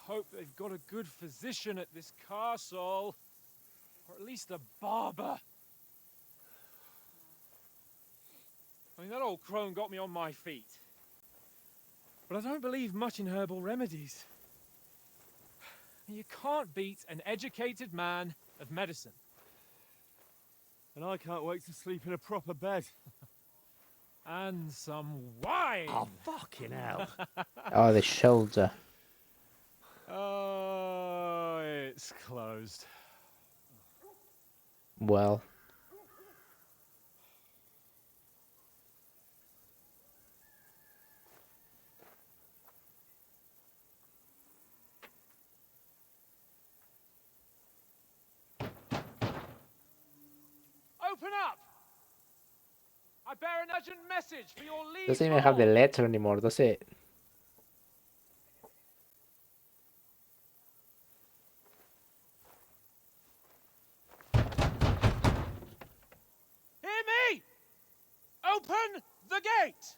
hope they've got a good physician at this castle. Or at least a barber. I mean, that old crone got me on my feet. But I don't believe much in herbal remedies. You can't beat an educated man of medicine. And I can't wait to sleep in a proper bed. And some wine! Oh, fucking hell. Oh, the shoulder. Oh, it's closed. Well. Open up! I bear an urgent message for your liege Doesn't even have the lord. letter anymore, does it? Hear me! Open the gate!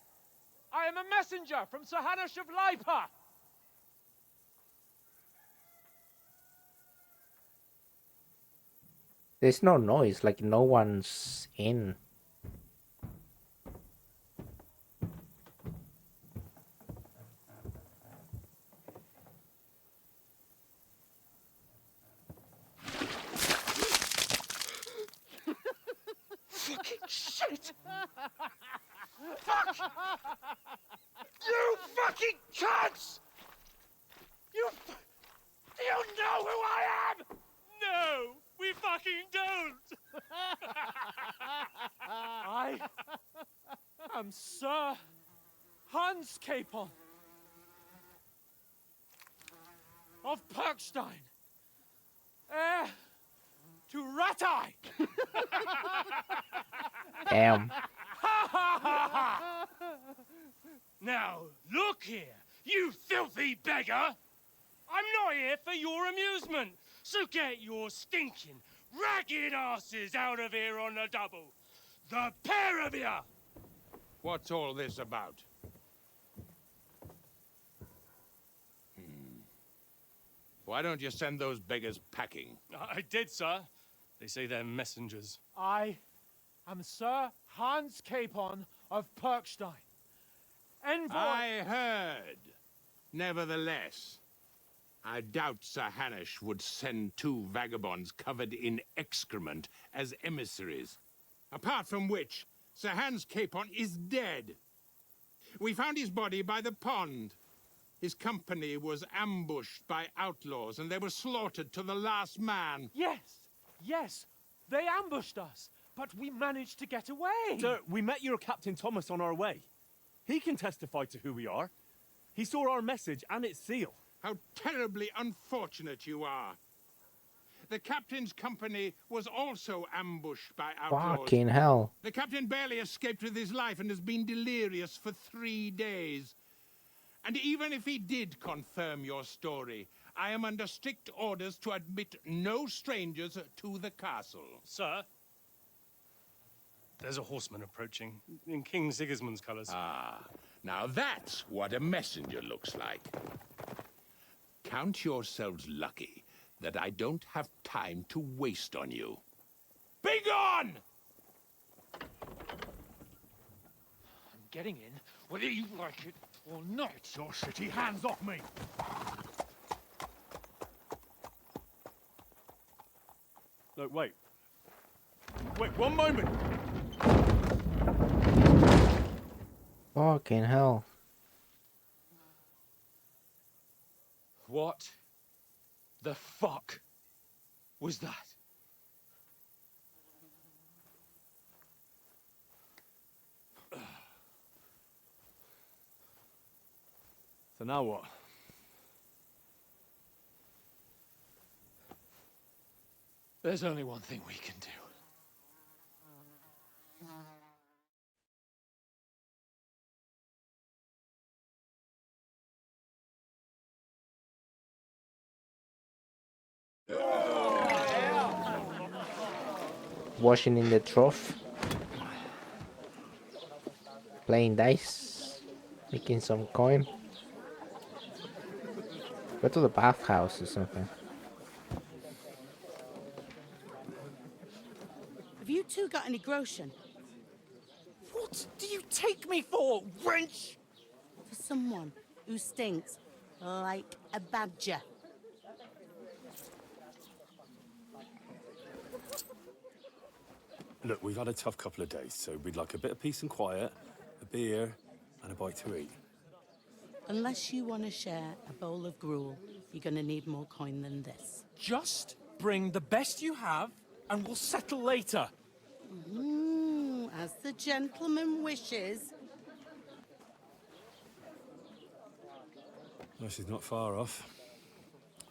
I am a messenger from Sir HANS of Lipa. There's no noise, like no one's in. Fucking shit! Fuck! You fucking cunts! Do you know who I am? No, we fucking don't! I am Sir Hans Capon of Perkstein, heir to Ratai! Damn. Now, look here, you filthy beggar! I'm not here for your amusement, so get your stinking, ragged asses out of here on the double. The pair of you! What's all this about? Why don't you send those beggars packing? I did, sir. They say they're messengers. I am Sir Hans Capon of Perkstein. Envoy... I heard. Nevertheless, I doubt Sir HANS would send two vagabonds covered in excrement as emissaries. Apart from which, Sir Hans Capon is dead. We found his body by the pond. His company was ambushed by outlaws, and they were slaughtered to the last man. Yes, they ambushed us, but we managed to get away. Sir, we met your Captain Thomas on our way. He can testify to who we are. He saw our message and its seal. How terribly unfortunate you are. The captain's company was also ambushed by outlaws. Fucking hell. The captain barely escaped with his life and has been delirious for 3 days. And even if he did confirm your story, I am under strict orders to admit no strangers to the castle. Sir, there's a horseman approaching in King Sigismund's colours. Ah, now that's what a messenger looks like. Count yourselves lucky that I don't have time to waste on you. Be gone! I'm getting in, whether you like it or not. Your shitty hands off me! Look, wait. Wait, one moment! Fucking hell. What the fuck was that? So now what? There's only one thing we can do. Washing in the trough. Playing dice. Making some coin. Go to the bathhouse or something. Have you two got any groschen? What do you take me for, wench? For someone who stinks like a badger. Look, we've had a tough couple of days, so we'd like a bit of peace and quiet, a beer, and a bite to eat. Unless you want to share a bowl of gruel, you're going to need more coin than this. Just bring the best you have, and we'll settle later. As the gentleman wishes. No, she's not far off.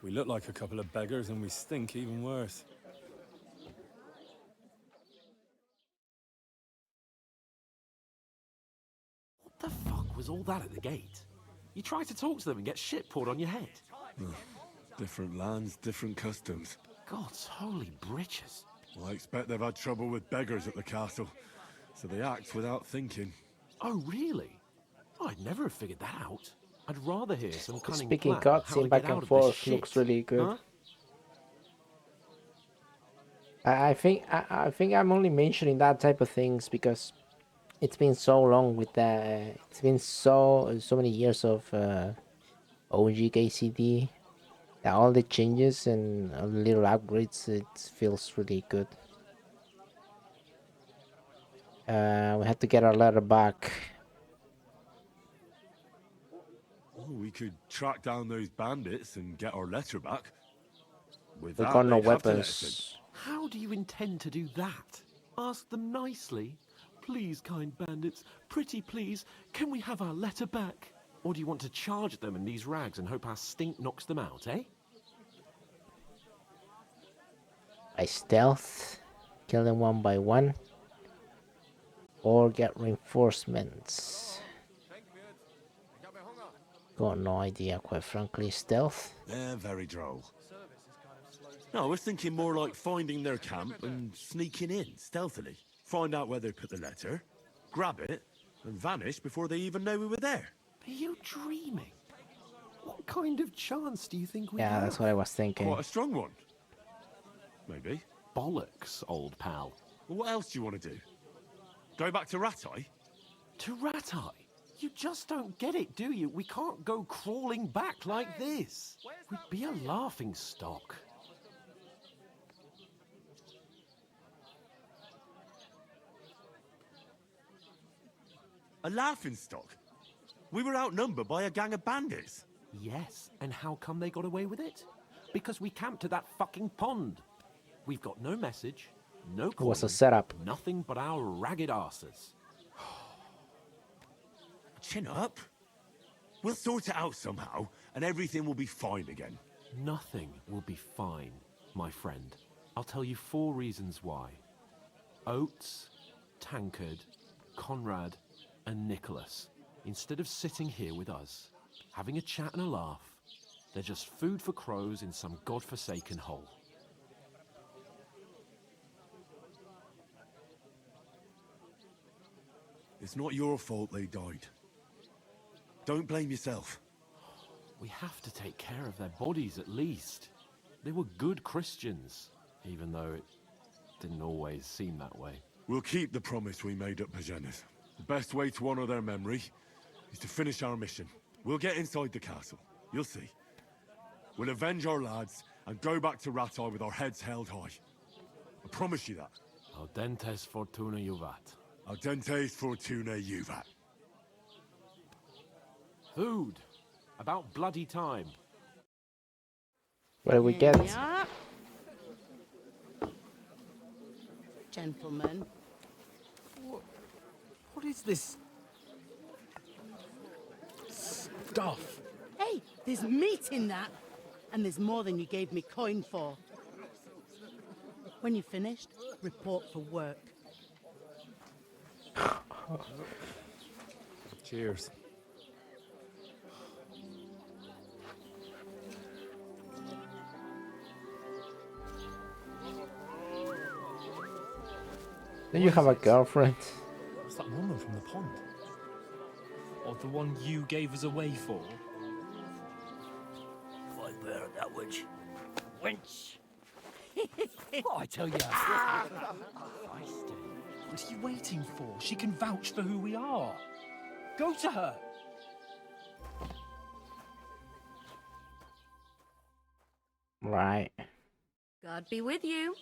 We look like a couple of beggars, and we stink even worse. What the fuck was all that at the gate? You try to talk to them and get shit poured on your head. Different lands, different customs. God's holy britches. Well, I expect they've had trouble with beggars at the castle, so they act without thinking. Oh, really? Oh, I'd never have figured that out. I'd rather hear some cunning Speaking plan how to cutscene get back out and of this forth shit. looks really good. Huh? I think I'm only mentioning that type of things because it's been so long with the. It's been so many years of OG KCD. That all the changes and all the little upgrades, it feels really good. We have to get our letter back. Oh, we could track down those bandits and get our letter back. With We that, got no they'd have to let us in. weapons. How do you intend to do that? Ask them nicely. Please, kind bandits, pretty please, can we have our letter back? Or do you want to charge them in these rags and hope our stink knocks them out, eh? By stealth, kill them one by one, or get reinforcements. Got no idea, quite frankly. Stealth. They're very droll. No, I was thinking more like finding their camp and sneaking in stealthily. Find out where they put the letter, grab it, and vanish before they even know we were there. Are you dreaming? What kind of chance do you think we Yeah, have? that's what I was thinking. Quite a strong one. Maybe. Bollocks, old pal. Well, what else do you want to do? Go back to Ratai? To Ratai? You just don't get it, do you? We can't go crawling back like this. We'd be a laughing stock. A laughingstock? We were outnumbered by a gang of bandits. Yes, and how come they got away with it? Because we camped at that fucking pond. We've got no message, no It was a coin, setup. nothing but our ragged arses. Chin up. We'll sort it out somehow, and everything will be fine again. Nothing will be fine, my friend. I'll tell you 4 reasons why. Oates, Tankard, Conrad, and Nicholas, instead of sitting here with us, having a chat and a laugh, they're just food for crows in some godforsaken hole. It's not your fault they died. Don't blame yourself. We have to take care of their bodies at least. They were good Christians, even though it didn't always seem that way. We'll keep the promise we made at Pagenis. The best way to honor their memory is to finish our mission. We'll get inside the castle. You'll see. We'll avenge our lads and go back to Ratai with our heads held high. I promise you that. Audentes fortuna juvat. Ardentes fortuna juvat. Food. About bloody time. What do we get? Yeah. Gentlemen. What is this stuff? Hey, there's meat in that. And there's more than you gave me coin for. When you're finished, report for work. Cheers. Do you have a girlfriend? What's that woman from the pond? Or the one you gave us away for? language. Wench. What I tell you? Feisty. What are you waiting for? She can vouch for who we are. Go to her. Right. God be with you.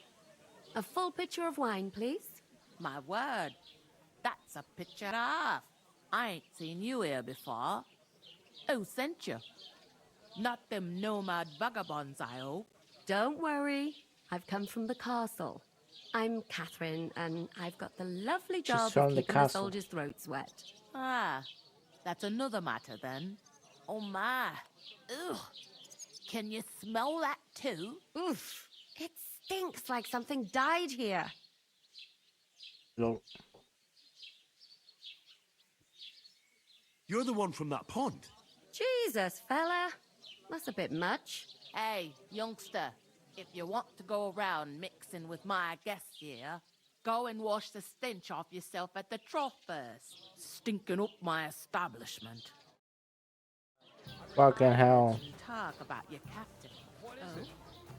A full pitcher of wine, please. My word, that's a picture and a half. I ain't seen you here before. Who sent you? Not them nomad vagabonds, I hope. Don't worry. I've come from the castle. I'm Catherine, and I've got the lovely job from of the keeping the castle. soldiers' throats wet. Ah, that's another matter then. Oh my. Ugh. Can you smell that too? Oof. It stinks like something died here. Lol. You're the one from that pond. Jesus, fella. That's a bit much. Hey, youngster, if you want to go around mixing with my guests here, go and wash the stench off yourself at the trough first. Stinking up my establishment. Fucking hell. Talk about your captain. What is it?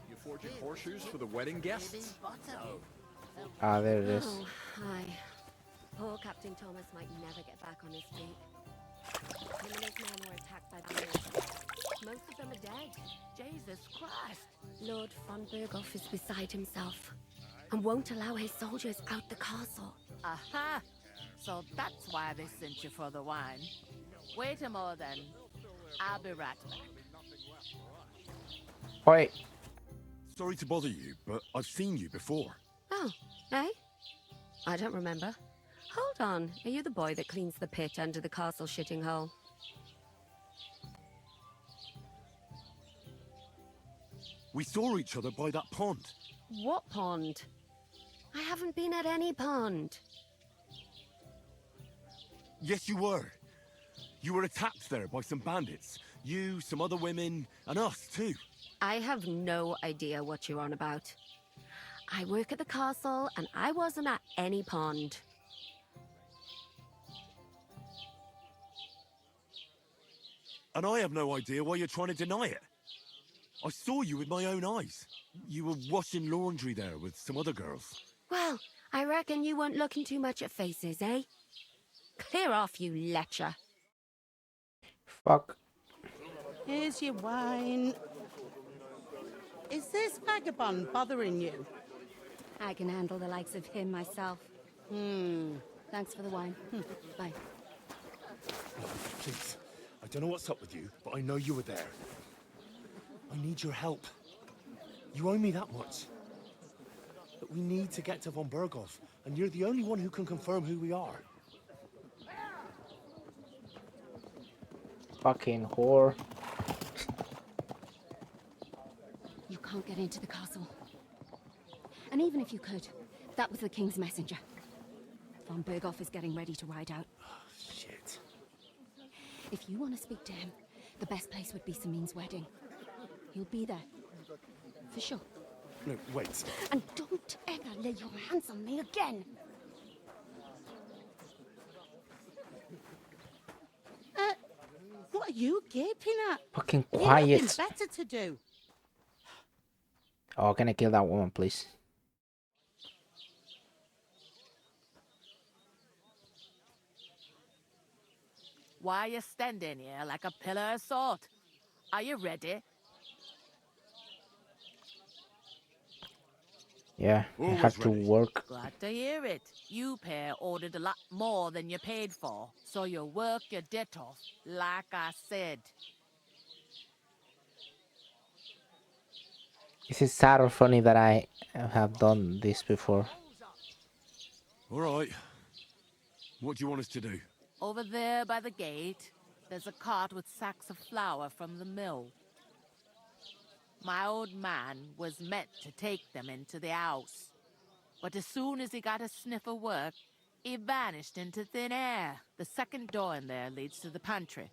You forging horseshoes for the wedding guests? Ah, there it is. Oh, hi. Poor Captain Thomas might never get back on his feet. Him and his men were attacked by bandits. Most of them are dead. Jesus Christ. Lord von Berghoff is beside himself and won't allow his soldiers out the castle. Aha! So that's why they sent you for the wine. Wait a moment then. I'll be right back. Wait. Sorry to bother you, but I've seen you before. Oh, eh? I don't remember. Hold on. Are you the boy that cleans the pit under the castle shitting hole? We saw each other by that pond. What pond? I haven't been at any pond. Yes, you were. You were attacked there by some bandits. You, some other women, and us too. I have no idea what you're on about. I work at the castle, and I wasn't at any pond. And I have no idea why you're trying to deny it. I saw you with my own eyes. You were washing laundry there with some other girls. Well, I reckon you weren't looking too much at faces, eh? Clear off, you lecher. Fuck. Here's your wine. Is this vagabond bothering you? I can handle the likes of him myself. Thanks for the wine. Bye. Please. I don't know what's up with you, but I know you were there. I need your help. You owe me that much. But we need to get to von Berghoff, and you're the only one who can confirm who we are. Fucking whore. You can't get into the castle. And even if you could, that was the king's messenger. Von Berghoff is getting ready to ride out. Oh, shit. If you want to speak to him, the best place would be Samin's wedding. He'll be there. For sure. No, wait. And don't ever lay your hands on me again! What are you gaping at? Fucking Ain't quiet. nothing better to do. Oh, can I kill that woman, please? Why are you standing here like a pillar of salt? Are you ready? Yeah, I have to work. Glad to hear it. You pair ordered a lot more than you paid for, so you work your debt off, like I said. Is it sad or funny that I have done this before? All right. What do you want us to do? Over there by the gate, there's a cart with sacks of flour from the mill. My old man was meant to take them into the house. But as soon as he got a sniff of work, he vanished into thin air. The second door in there leads to the pantry.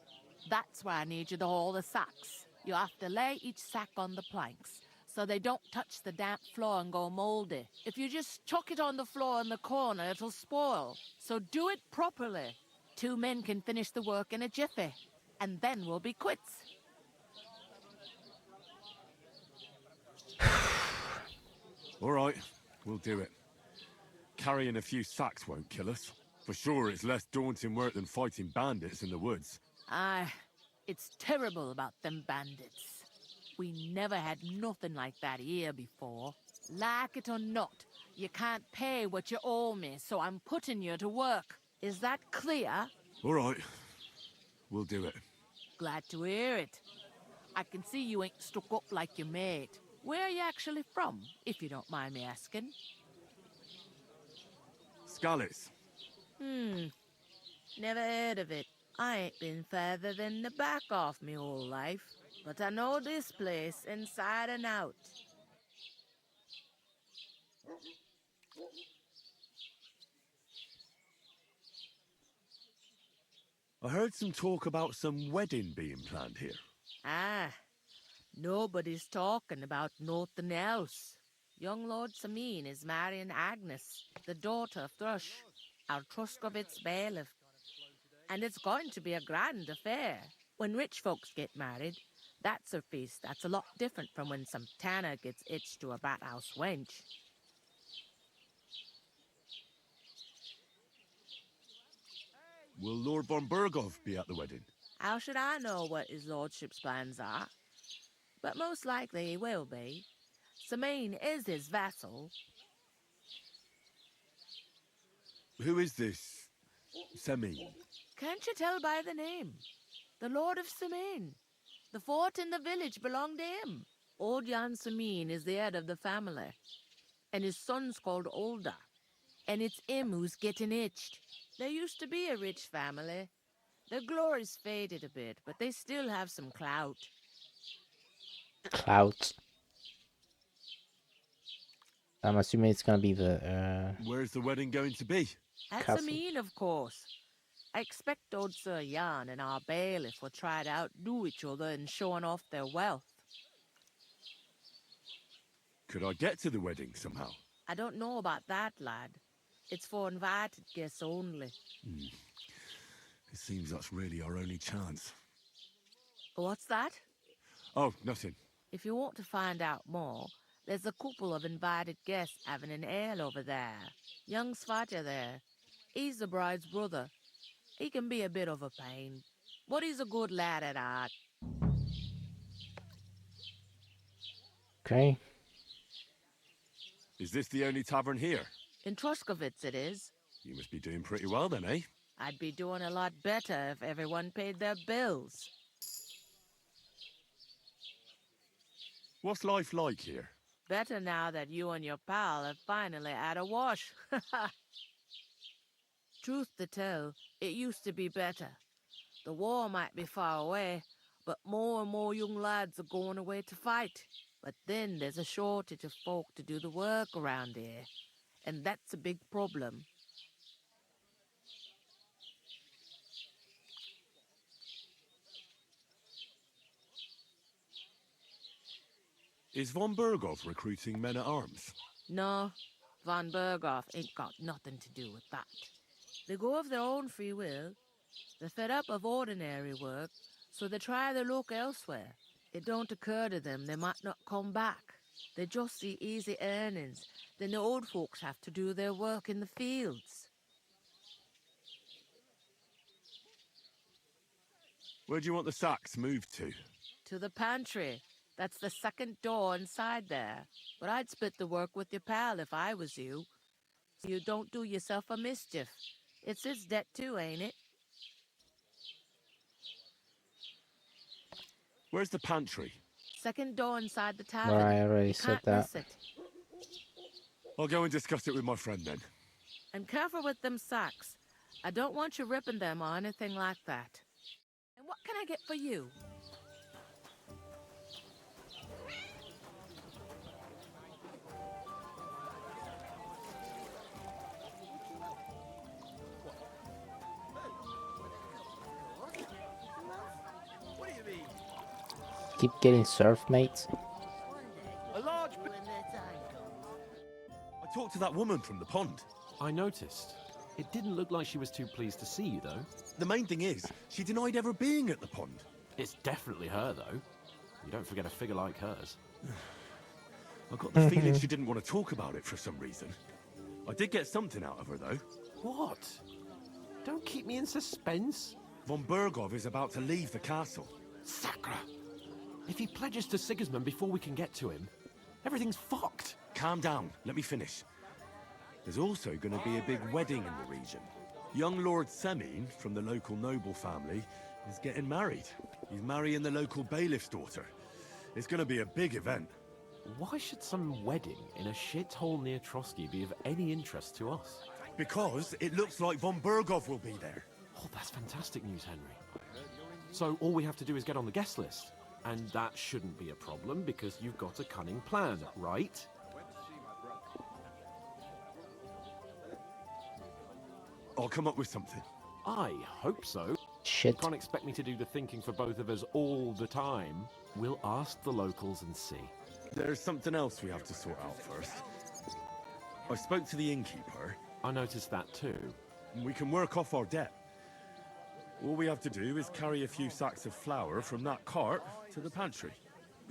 That's where I need you to haul the sacks. You have to lay each sack on the planks, so they don't touch the damp floor and go moldy. If you just chuck it on the floor in the corner, it'll spoil. So do it properly. 2 men can finish the work in a jiffy, and then we'll be quits. All right, we'll do it. Carrying a few sacks won't kill us. For sure, it's less daunting work than fighting bandits in the woods. Aye, it's terrible about them bandits. We never had nothing like that here before. Like it or not, you can't pay what you owe me, so I'm putting you to work. Is that clear? All right, we'll do it. Glad to hear it. I can see you ain't stuck up like your mate. Where are you actually from, if you don't mind me asking? Scallis. Never heard of it. I ain't been further than the back off me whole life, but I know this place inside and out. I heard some talk about some wedding being planned here. Ah, nobody's talking about nothing else. Young Lord Sameen is marrying Agnes, the daughter of Thrush, our Truscovitz bailiff. And it's going to be a grand affair. When rich folks get married, that's a feast that's a lot different from when some tanner gets hitched to a bathouse wench. Will Lord von Burgov be at the wedding? How should I know what his lordship's plans are? But most likely he will be. Sameen is his vassal. Who is this Semine? Can't you tell by the name? The Lord of Sameen. The fort in the village belonged to him. Old Jan Sameen is the head of the family, and his son's called Olda. And it's him who's getting hitched. There used to be a rich family. Their glory's faded a bit, but they still have some clout. Clout. I'm assuming it's gonna be the Where's the wedding going to be? At castle. Sameen, of course. I expect old Sir Jan and our bailiff will try to outdo each other in showing off their wealth. Could I get to the wedding somehow? I don't know about that, lad. It's for invited guests only. It seems that's really our only chance. What's that? Oh, nothing. If you want to find out more, there's a couple of invited guests having an ale over there. Young Svatja there. He's the bride's brother. He can be a bit of a pain, but he's a good lad at heart. Okay. Is this the only tavern here? In Truscovitz it is. You must be doing pretty well then, eh? I'd be doing a lot better if everyone paid their bills. What's life like here? Better now that you and your pal have finally had a wash. Truth to tell, it used to be better. The war might be far away, but more and more young lads are going away to fight. But then there's a shortage of folk to do the work around here, and that's a big problem. Is von Burgov recruiting men-at-arms? No, von Burgov ain't got nothing to do with that. They go of their own free will. They're fed up of ordinary work, so they try their luck elsewhere. It don't occur to them they might not come back. They just see easy earnings. Then the old folks have to do their work in the fields. Where do you want the sacks moved to? To the pantry. That's the second door inside there. But I'd split the work with your pal if I was you. You don't do yourself a mischief. It's his debt too, ain't it? Where's the pantry? Second door inside the tavern. Well, I already You said can't that. miss it. I'll go and discuss it with my friend then. And careful with them sacks. I don't want you ripping them or anything like that. And what can I get for you? Keep getting surf, mates. A large... I talked to that woman from the pond. I noticed. It didn't look like she was too pleased to see you, though. The main thing is, she denied ever being at the pond. It's definitely her, though. You don't forget a figure like hers. I got the feeling she didn't want to talk about it for some reason. I did get something out of her, though. What? Don't keep me in suspense. Von Bergov is about to leave the castle. Sacre! If he pledges to Sigismund before we can get to him, everything's fucked. Calm down, let me finish. There's also going to be a big wedding in the region. Young Lord Semin, from the local noble family, is getting married. He's marrying the local bailiff's daughter. It's going to be a big event. Why should some wedding in a shithole near Trotsky be of any interest to us? Because it looks like von Bergov will be there. Oh, that's fantastic news, Henry. So all we have to do is get on the guest list. And that shouldn't be a problem because you've got a cunning plan, right? I'll come up with something. I hope so. Shit. You can't expect me to do the thinking for both of us all the time. We'll ask the locals and see. There's something else we have to sort out first. I spoke to the innkeeper. I noticed that too. We can work off our debt. All we have to do is carry a few sacks of flour from that cart to the pantry.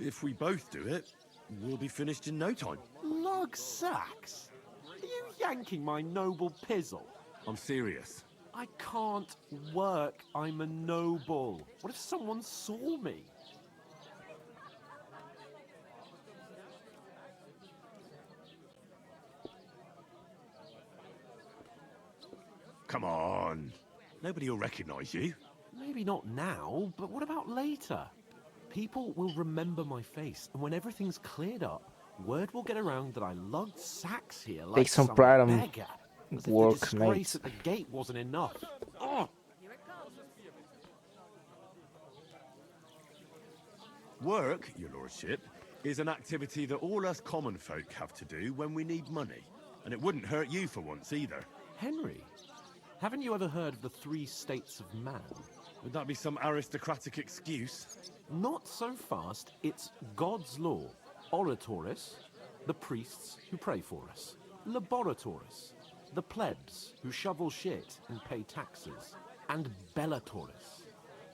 If we both do it, we'll be finished in no time. Lug sacks? Are you yanking my noble pizzle? I'm serious. I can't work. I'm a noble. What if someone saw me? Come on. Nobody will recognize you. Maybe not now, but what about later? People will remember my face, and when everything's cleared up, word will get around that I lugged sacks here like Take some some pride on beggar. As if the work, disgrace mate. at the gate wasn't enough. Oh! Work, your lordship, is an activity that all us common folk have to do when we need money. And it wouldn't hurt you for once either. Henry, haven't you ever heard of the 3 states of man? Would that be some aristocratic excuse? Not so fast. It's God's law. Oratoris, the priests who pray for us. Laboratoris, the plebs who shovel shit and pay taxes. And Bellatoris,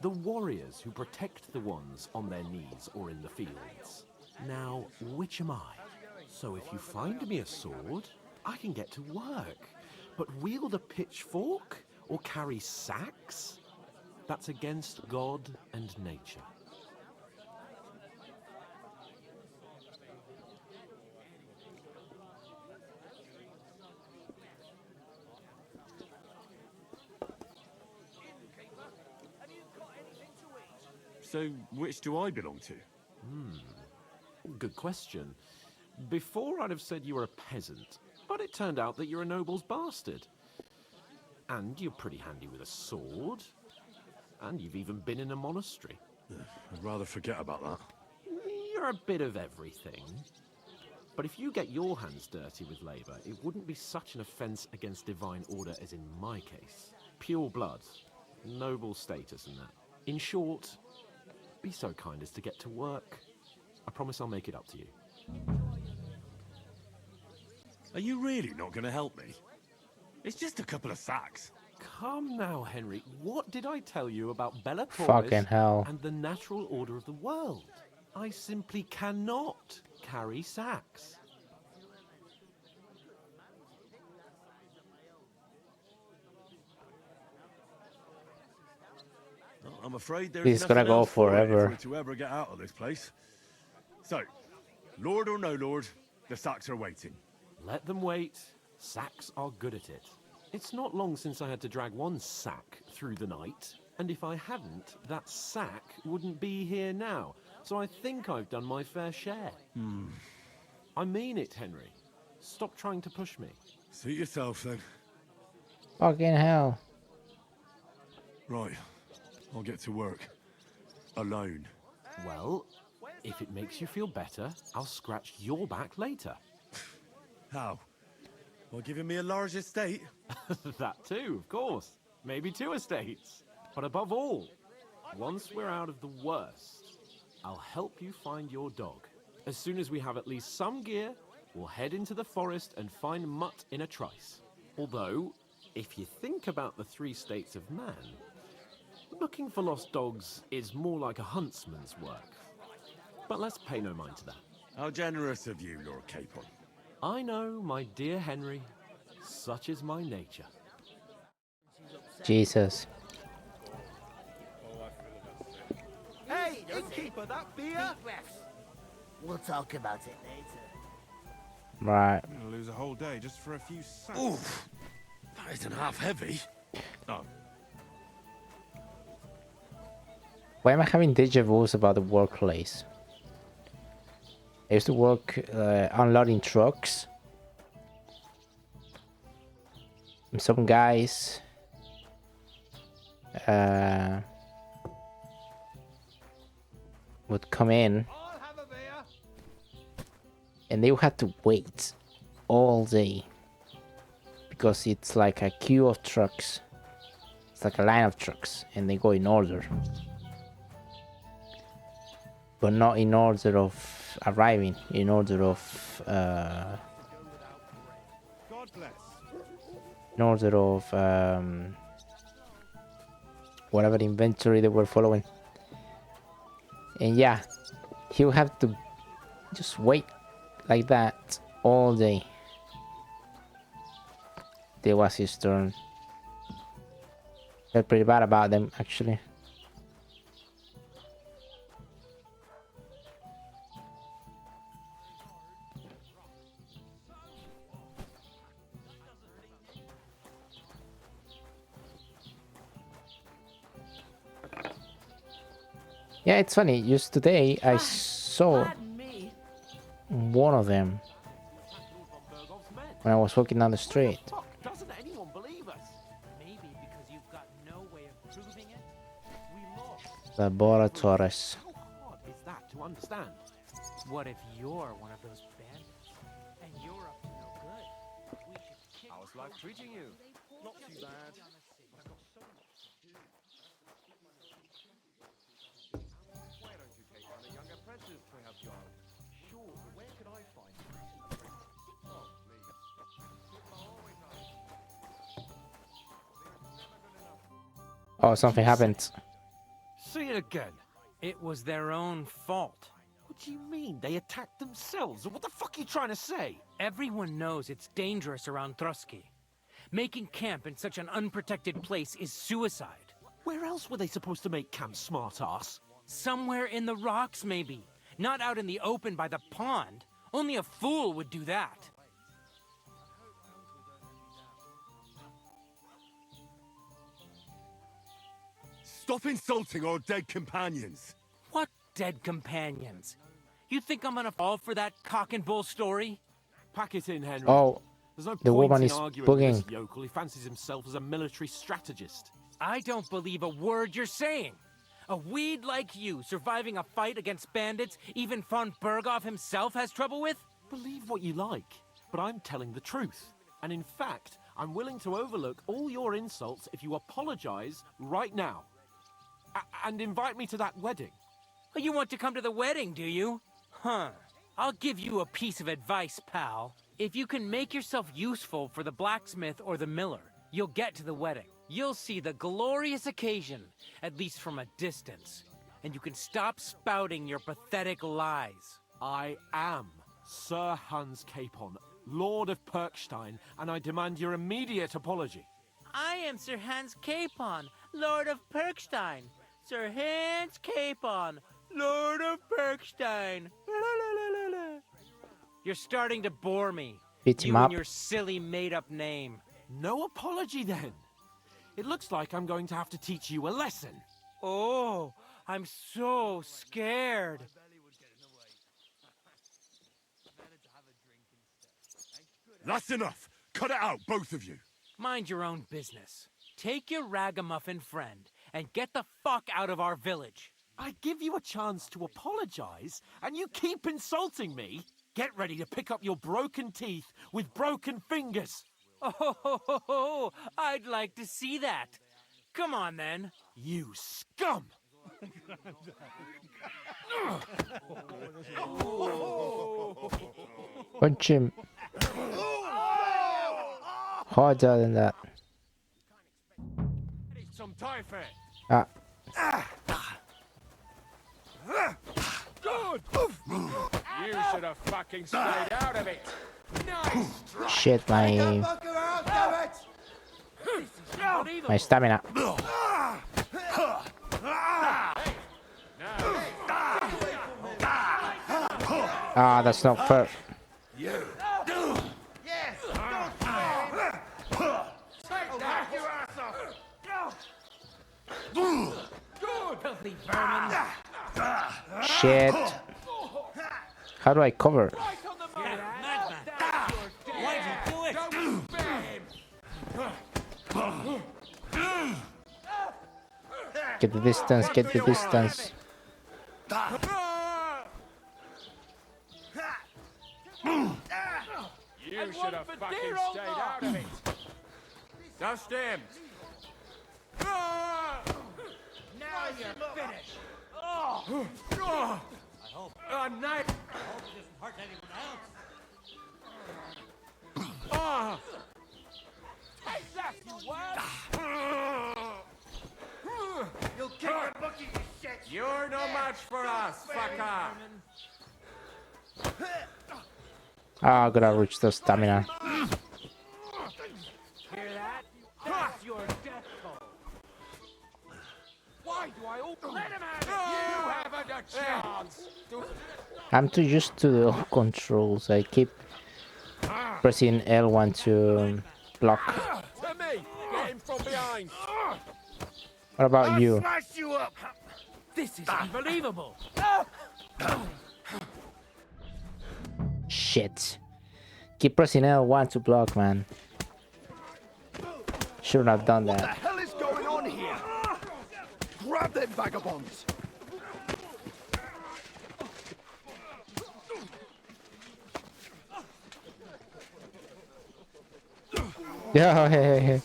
the warriors who protect the ones on their knees or in the fields. Now, which am I? So if you find me a sword, I can get to work. But wield a pitchfork or carry sacks? That's against God and nature. So, which do I belong to? Good question. Before I'd have said you were a peasant, but it turned out that you're a noble's bastard. And you're pretty handy with a sword. And you've even been in a monastery. I'd rather forget about that. You're a bit of everything. But if you get your hands dirty with labour, it wouldn't be such an offence against divine order as in my case. Pure blood, noble status and that. In short, be so kind as to get to work. I promise I'll make it up to you. Are you really not going to help me? It's just a couple of sacks. Come now, Henry. What did I tell you about Bellatrix Fucking hell. and the natural order of the world? I simply cannot carry sacks. I'm afraid there's This is gonna nothing go else for it forever. if we're to ever get out of this place. So, Lord or no Lord, the sacks are waiting. Let them wait. Sacks are good at it. It's not long since I had to drag one sack through the night, and if I hadn't, that sack wouldn't be here now. So I think I've done my fair share. I mean it, Henry. Stop trying to push me. Suit yourself then. Fucking hell. Right, I'll get to work. Alone. Well, if it makes you feel better, I'll scratch your back later. How? By giving me a large estate? That too, of course. Maybe 2 estates. But above all, once we're out of the worst, I'll help you find your dog. As soon as we have at least some gear, we'll head into the forest and find Mutt in a trice. Although, if you think about the 3 states of man, looking for lost dogs is more like a huntsman's work. But let's pay no mind to that. How generous of you, Lord Capon. I know, my dear Henry. Such is my nature. Jesus. Hey, innkeeper, that beer? We'll talk about it later. Right. I'm gonna lose a whole day just for a few sacks. Oof. That isn't half heavy. Oh. Why am I having deja vus about the workplace? I used to work unloading trucks. And some guys would come in and they would have to wait all day because it's like a queue of trucks. It's like a line of trucks and they go in order. But not in order of arriving, in order of whatever inventory they were following. And yeah, he would have to just wait like that all day. There was his turn. Felt pretty bad about them actually. Yeah, it's funny. Just today, I saw one of them when I was walking down the street. Doesn't anyone believe us? Maybe because you've got no way of proving it. We lost. Laboratories. How hard is that to understand? What if you're one of those bandits and you're up to no good? We should kick. How's life treating you? Not too bad. I've got so much to do. Why don't you take on a young apprentice to help you out? Sure, but where could I find you? Oh, please. Always ask. There's never good enough. Oh, something happened. See it again. It was their own fault. What do you mean? They attacked themselves? What the fuck are you trying to say? Everyone knows it's dangerous around Trotsky. Making camp in such an unprotected place is suicide. Where else were they supposed to make camp, smart-ass? Somewhere in the rocks, maybe. Not out in the open by the pond. Only a fool would do that. Stop insulting our dead companions. What dead companions? You think I'm gonna fall for that cock and bull story? Pack it in, Henry. Oh, There's no the point woman in is arguing with bugging. this yokel. He fancies himself as a military strategist. I don't believe a word you're saying. A weed like you surviving a fight against bandits even von Berghoff himself has trouble with? Believe what you like, but I'm telling the truth. And in fact, I'm willing to overlook all your insults if you apologize right now. And invite me to that wedding. Oh, you want to come to the wedding, do you? Huh. I'll give you a piece of advice, pal. If you can make yourself useful for the blacksmith or the miller, you'll get to the wedding. You'll see the glorious occasion, at least from a distance. And you can stop spouting your pathetic lies. I am Sir Hans Capon, Lord of Perkstein, and I demand your immediate apology. I am Sir Hans Capon, Lord of Perkstein. Sir Hans Capon, Lord of Perkstein. You're starting to bore me. Beat him You up. and your silly made-up name. No apology, then. It looks like I'm going to have to teach you a lesson. Oh, I'm so scared. That's enough. Cut it out, both of you. Mind your own business. Take your ragamuffin friend and get the fuck out of our village. I give you a chance to apologize, and you keep insulting me. Get ready to pick up your broken teeth with broken fingers. Oh, I'd like to see that. Come on, then. You scum! Punch him. Harder than that. Some typhoid. Ah. Good. You should have fucking stayed out of it. Nice try. Shit, my stamina. Ah, that's not fair. Filthy vermin. Shit. How do I cover? Why'd you do it? Get the distance, get the distance. You should have fucking stayed out of it. Dust him. Now you're finished. I hope. A knife. I hope it doesn't hurt anyone else. Take that, you worm. You'll kick your bucket, you shit! You're no match for us, fucker. Ah, I gotta reach the stamina. Hear that? That's your death toll. Why do I open? Let him have it. You haven't a chance. I'm too used to the controls. I keep pressing L1 to block. To me. Get him from behind. What about you? Smash you up! This is unbelievable. Shit. Keep pressing L1 to block, man. Shouldn't have done What the that. hell is going on here? Grab them vagabonds! Yeah, hey.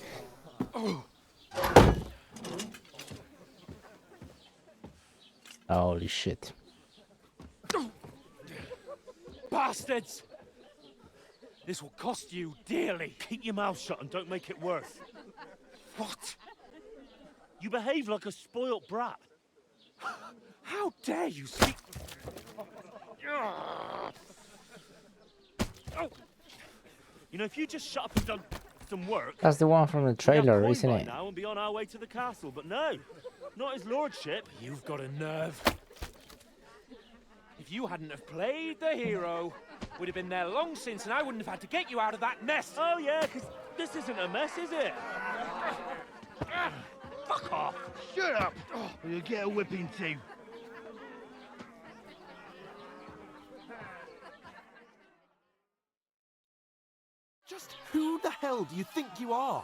Holy shit. Bastards! This will cost you dearly. Keep your mouth shut and don't make it worse. What? You behave like a spoilt brat. How dare you speak? You know, if you just shut up and done some work... That's the one from the trailer, isn't it? Now and be on our way to the castle, but no, not his lordship. You've got a nerve. If you hadn't have played the hero, we'd have been there long since, and I wouldn't have had to get you out of that mess. Oh yeah, because this isn't a mess, is it? Fuck off! Shut up! Or you'll get a whipping too. Just who the hell do you think you are?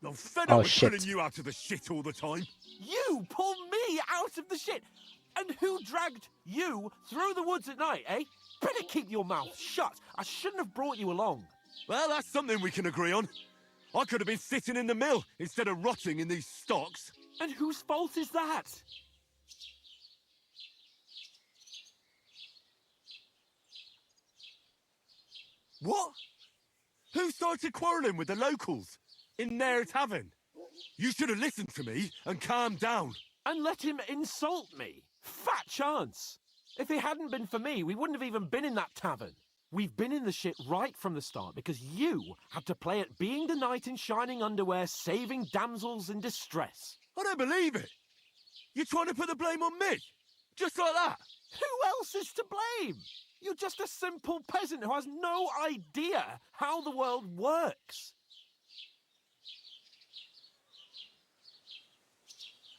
I'm fed Oh, up with shit. pulling you out of the shit all the time. You pulled me out of the shit! And who dragged you through the woods at night, eh? Better keep your mouth shut. I shouldn't have brought you along. Well, that's something we can agree on. I could have been sitting in the mill instead of rotting in these stocks. And whose fault is that? What? Who started quarrelling with the locals in their tavern? You should have listened to me and calmed down. And let him insult me? Fat chance. If it hadn't been for me, we wouldn't have even been in that tavern. We've been in the shit right from the start because you had to play at being the knight in shining underwear, saving damsels in distress. I don't believe it. You're trying to put the blame on me? Just like that? Who else is to blame? You're just a simple peasant who has no idea how the world works.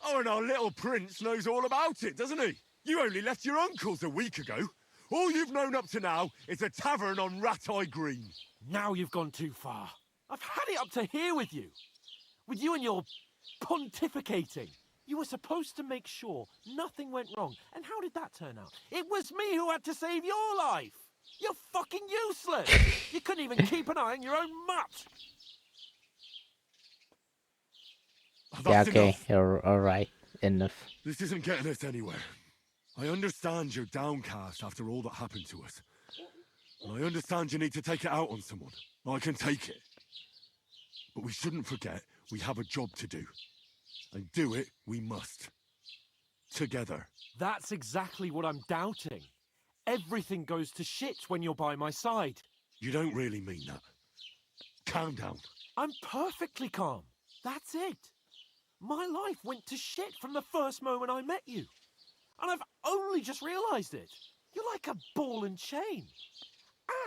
Oh, and our little prince knows all about it, doesn't he? You only left your uncle's a week ago. All you've known up to now is a tavern on Rat-Eye Green. Now you've gone too far. I've had it up to here with you. With you and your pontificating. You were supposed to make sure nothing went wrong. And how did that turn out? It was me who had to save your life. You're fucking useless. You couldn't even keep an eye on your own mutt. Yeah, That's okay, enough. you're alright. Enough. This isn't getting us anywhere. I understand you're downcast after all that happened to us. And I understand you need to take it out on someone. I can take it. But we shouldn't forget we have a job to do. And do it we must. Together. That's exactly what I'm doubting. Everything goes to shit when you're by my side. You don't really mean that. Calm down. I'm perfectly calm. That's it. My life went to shit from the first moment I met you. And I've only just realised it. You're like a ball and chain.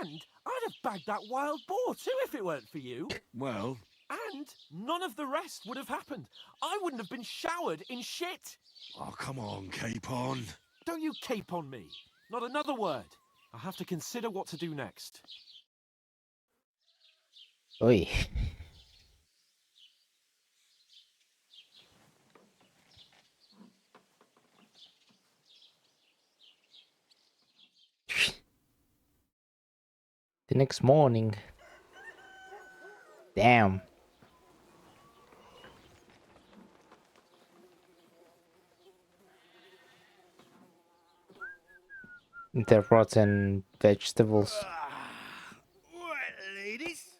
And I'd have bagged that wild boar too if it weren't for you. Well... And none of the rest would have happened. I wouldn't have been showered in shit. Oh, come on, Capon. Don't you cape on me. Not another word. I have to consider what to do next. Oi. The next morning. Damn. The rotten vegetables. Right, ladies.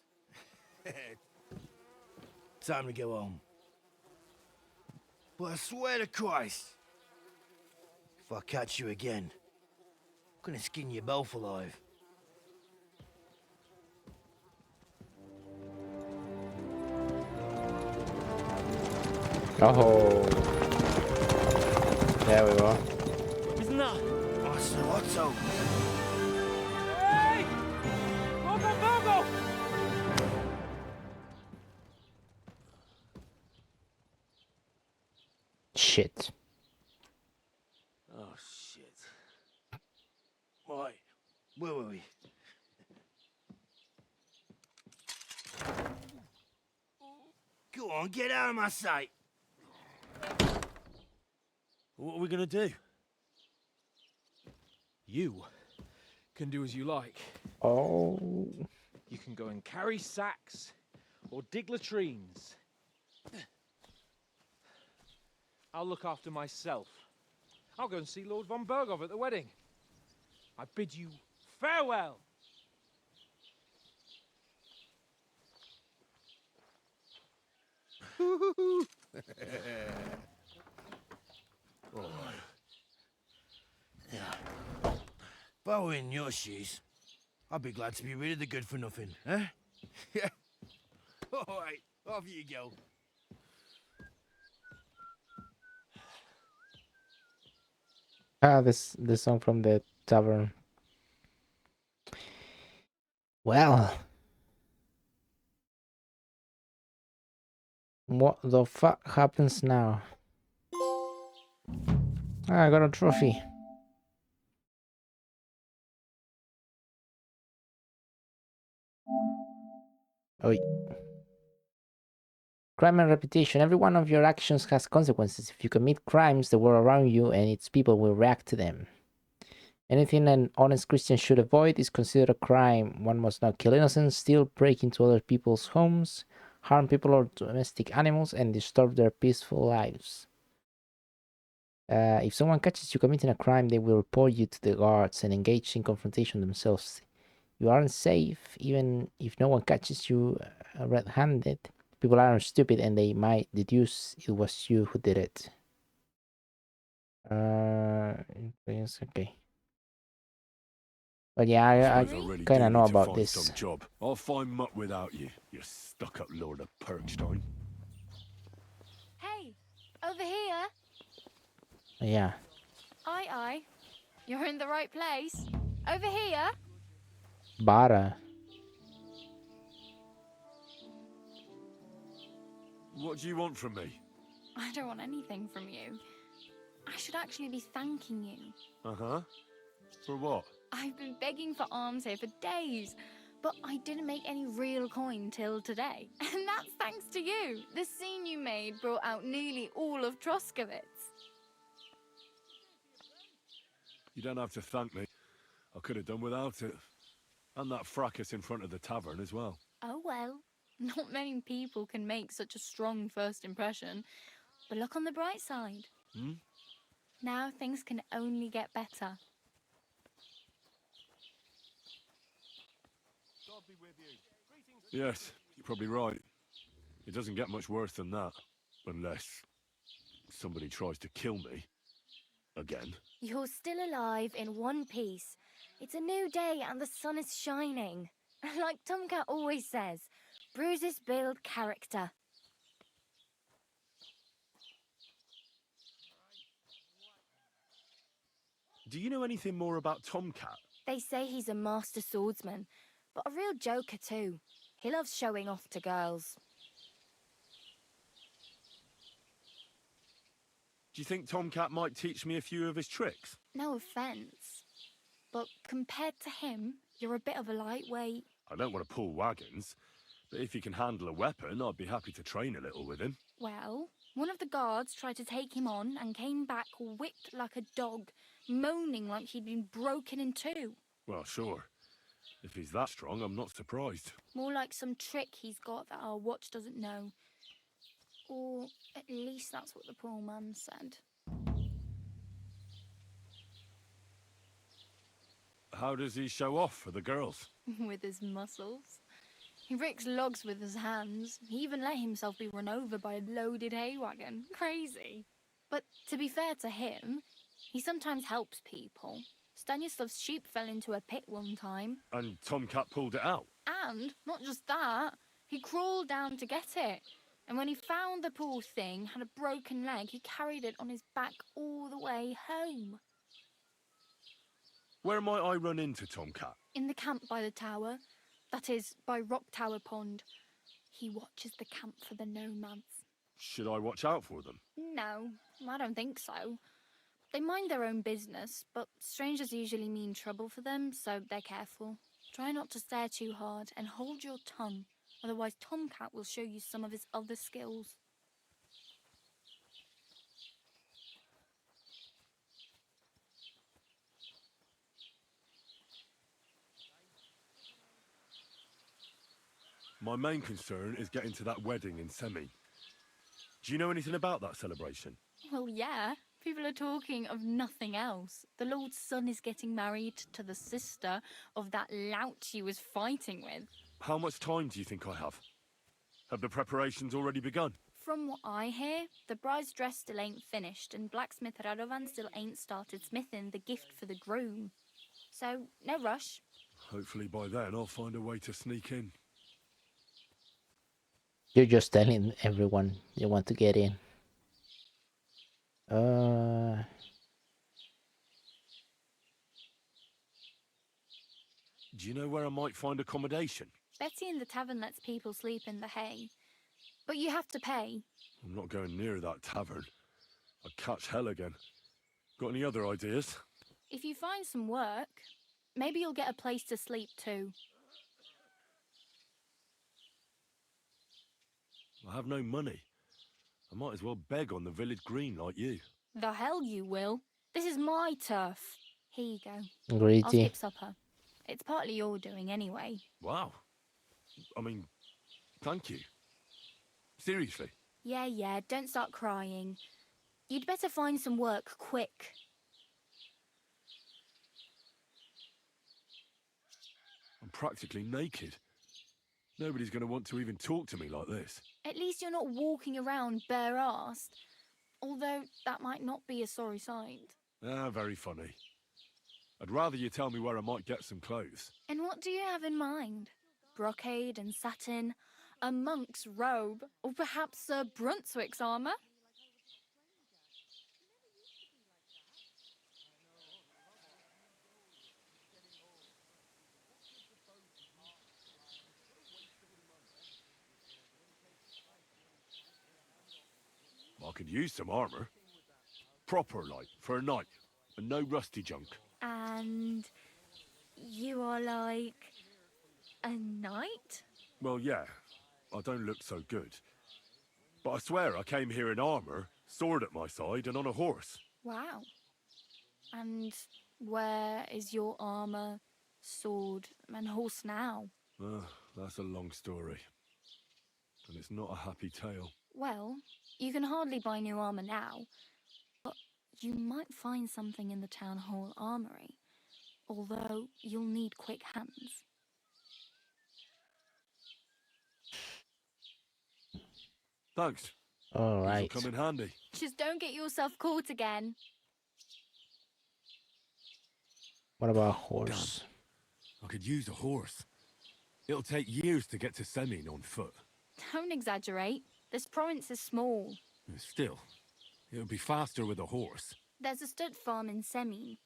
Time to go home. But I swear to Christ, if I catch you again, I'm gonna skin you both alive. Oh. There we go. Isn't that? Otto. Hey! Go! Shit. Oh, shit. Right, where were we? Go on, get out of my sight. What are we gonna do? You can do as you like. Oh. You can go and carry sacks or dig latrines. I'll look after myself. I'll go and see Lord von Berghoff at the wedding. I bid you farewell. If I were in your shoes, I'd be glad to be rid of the good for nothing, eh? Yeah. All right, off you go. Ah, this song from the tavern. Well, what the fuck happens now? Ah, I got a trophy. Oh. Crime and reputation. Every one of your actions has consequences. If you commit crimes, the world around you and its people will react to them. Anything an honest Christian should avoid is considered a crime. One must not kill innocents, steal, break into other people's homes, harm people or domestic animals, and disturb their peaceful lives. If someone catches you committing a crime, they will report you to the guards and engage in confrontation themselves. You aren't safe, even if no one catches you red-handed. People aren't stupid and they might deduce it was you who did it. Okay. But yeah, I really kind of do know need to about find this. some job. I'll find muck without you, you stuck-up Lord of Perkstein. Hey, over here. Yeah. Aye. You're in the right place. Over here. Bara. What do you want from me? I don't want anything from you. I should actually be thanking you. Uh-huh. For what? I've been begging for alms here for days, but I didn't make any real coin till today. And that's thanks to you. The scene you made brought out nearly all of Troskowitz. You don't have to thank me. I could have done without it. And that fracas in front of the tavern as well. Oh well, not many people can make such a strong first impression. But look on the bright side. Now things can only get better. Yes, you're probably right. It doesn't get much worse than that. Unless somebody tries to kill me. Again. You're still alive in one piece. It's a new day and the sun is shining. Like Tomcat always says, bruises build character. Do you know anything more about Tomcat? They say he's a master swordsman, but a real joker too. He loves showing off to girls. Do you think Tomcat might teach me a few of his tricks? No offence, but compared to him, you're a bit of a lightweight. I don't want to pull wagons, but if he can handle a weapon, I'd be happy to train a little with him. Well, one of the guards tried to take him on and came back whipped like a dog, moaning like he'd been broken in two. Well, sure. If he's that strong, I'm not surprised. More like some trick he's got that our watch doesn't know. Or at least that's what the poor man said. How does he show off for the girls? With his muscles. He ricks logs with his hands. He even let himself be run over by a loaded hay wagon. Crazy. But to be fair to him, he sometimes helps people. Stanislav's sheep fell into a pit one time. And Tomcat pulled it out? And, not just that, he crawled down to get it. And when he found the poor thing had a broken leg, he carried it on his back all the way home. Where might I run into Tomcat? In the camp by the tower. That is, by Rock Tower Pond. He watches the camp for the nomads. Should I watch out for them? No, I don't think so. They mind their own business, but strangers usually mean trouble for them, so they're careful. Try not to stare too hard and hold your tongue, otherwise Tomcat will show you some of his other skills. My main concern is getting to that wedding in Semi. Do you know anything about that celebration? Well, yeah. People are talking of nothing else. The Lord's son is getting married to the sister of that lout he was fighting with. How much time do you think I have? Have the preparations already begun? From what I hear, the bride's dress still ain't finished, and blacksmith Radovan still ain't started smithing the gift for the groom. So, no rush. Hopefully by then I'll find a way to sneak in. You're just telling everyone you want to get in. Do you know where I might find accommodation? Betty in the tavern lets people sleep in the hay. But you have to pay. I'm not going near that tavern. I'd catch hell again. Got any other ideas? If you find some work, maybe you'll get a place to sleep too. I have no money. I might as well beg on the village green like you. The hell you will. This is my turf. Here you go. Greedy. I'll skip supper. It's partly your doing anyway. Wow. I mean, thank you. Seriously. Yeah, don't start crying. You'd better find some work quick. I'm practically naked. Nobody's going to want to even talk to me like this. At least you're not walking around bare-assed. Although that might not be a sorry sight. Ah, very funny. I'd rather you tell me where I might get some clothes. And what do you have in mind? Brocade and satin, a monk's robe, or perhaps Sir Brunswick's armour? I could use some armour. Proper, like, for a night. And no rusty junk. And you are like a knight? Well, yeah. I don't look so good. But I swear I came here in armour, sword at my side, and on a horse. Wow. And where is your armour, sword, and horse now? That's a long story. And it's not a happy tale. Well, you can hardly buy new armour now, but you might find something in the town hall armoury, although you'll need quick hands. Thanks. All This'll right. come in handy. Just don't get yourself caught again. What about a horse? I could use a horse. It'll take years to get to Semin on foot. Don't exaggerate. This province is small. Still, it'll be faster with a horse. There's a stud farm in Semin,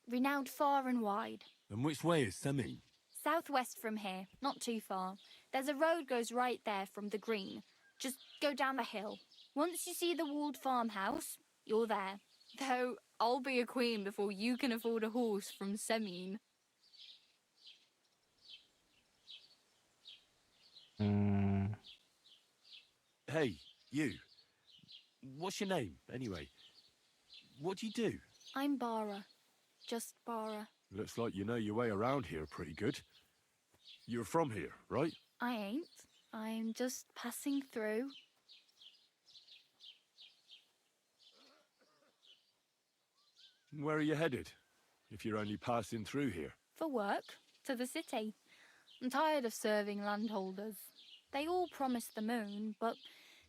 renowned far and wide. And which way is Semin? Southwest from here, not too far. There's a road goes right there from the green. Just go down the hill. Once you see the walled farmhouse, you're there. Though I'll be a queen before you can afford a horse from Semin. Hey, you. What's your name, anyway? What do you do? I'm Bara. Just Bara. Looks like you know your way around here pretty good. You're from here, right? I ain't. I'm just passing through. Where are you headed, if you're only passing through here? For work. To the city. I'm tired of serving landholders. They all promise the moon, but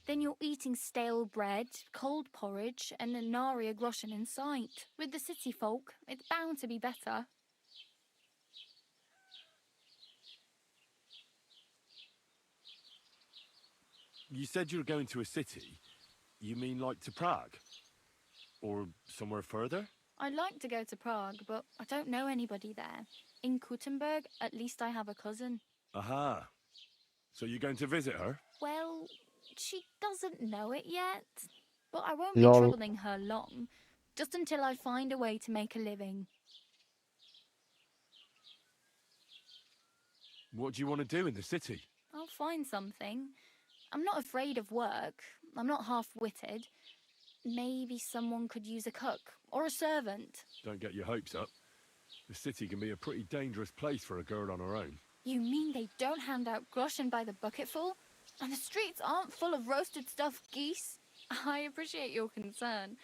then you're eating stale bread, cold porridge, and a nary a groschen in sight. With the city folk, it's bound to be better. You said you were going to a city. You mean like to Prague? Or somewhere further? I'd like to go to Prague, but I don't know anybody there. In Kuttenberg, at least I have a cousin. Aha. So you're going to visit her? Well, she doesn't know it yet. But I won't be Lol. troubling her long. Just until I find a way to make a living. What do you want to do in the city? I'll find something. I'm not afraid of work. I'm not half-witted. Maybe someone could use a cook or a servant. Don't get your hopes up. The city can be a pretty dangerous place for a girl on her own. You mean they don't hand out groschen by the bucketful? And the streets aren't full of roasted stuffed geese? I appreciate your concern,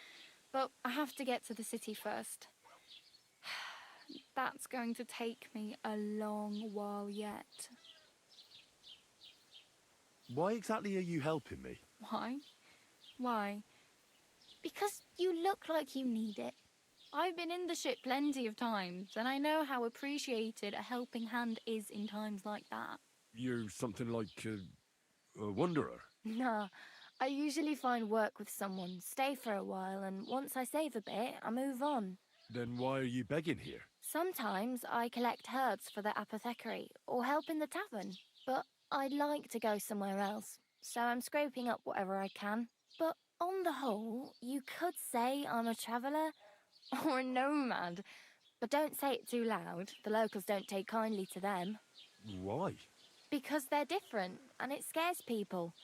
but I have to get to the city first. That's going to take me a long while yet. Why exactly are you helping me? Why? Why? Because you look like you need it. I've been in the ship plenty of times, and I know how appreciated a helping hand is in times like that. You're something like a wanderer. Nah, I usually find work with someone, stay for a while, and once I save a bit, I move on. Then why are you begging here? Sometimes I collect herbs for the apothecary, or help in the tavern. But I'd like to go somewhere else, so I'm scraping up whatever I can. But on the whole, you could say I'm a traveller or a nomad. But don't say it too loud. The locals don't take kindly to them. Why? Because they're different, and it scares people.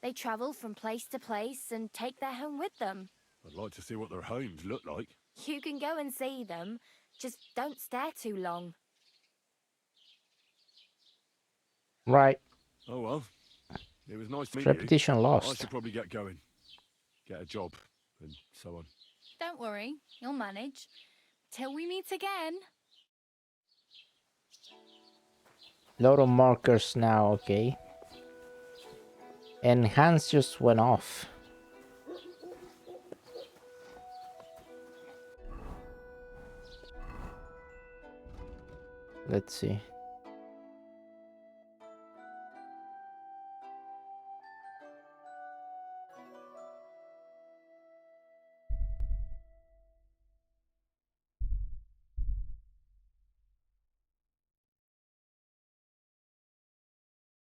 They travel from place to place and take their home with them. I'd like to see what their homes look like. You can go and see them, just don't stare too long. Right. Oh well. It was nice meeting you. Repetition lost. I should probably get going. Get a job, and so on. Don't worry, you'll manage. Till we meet again. Lot of markers now, okay. And Hans just went off. Let's see.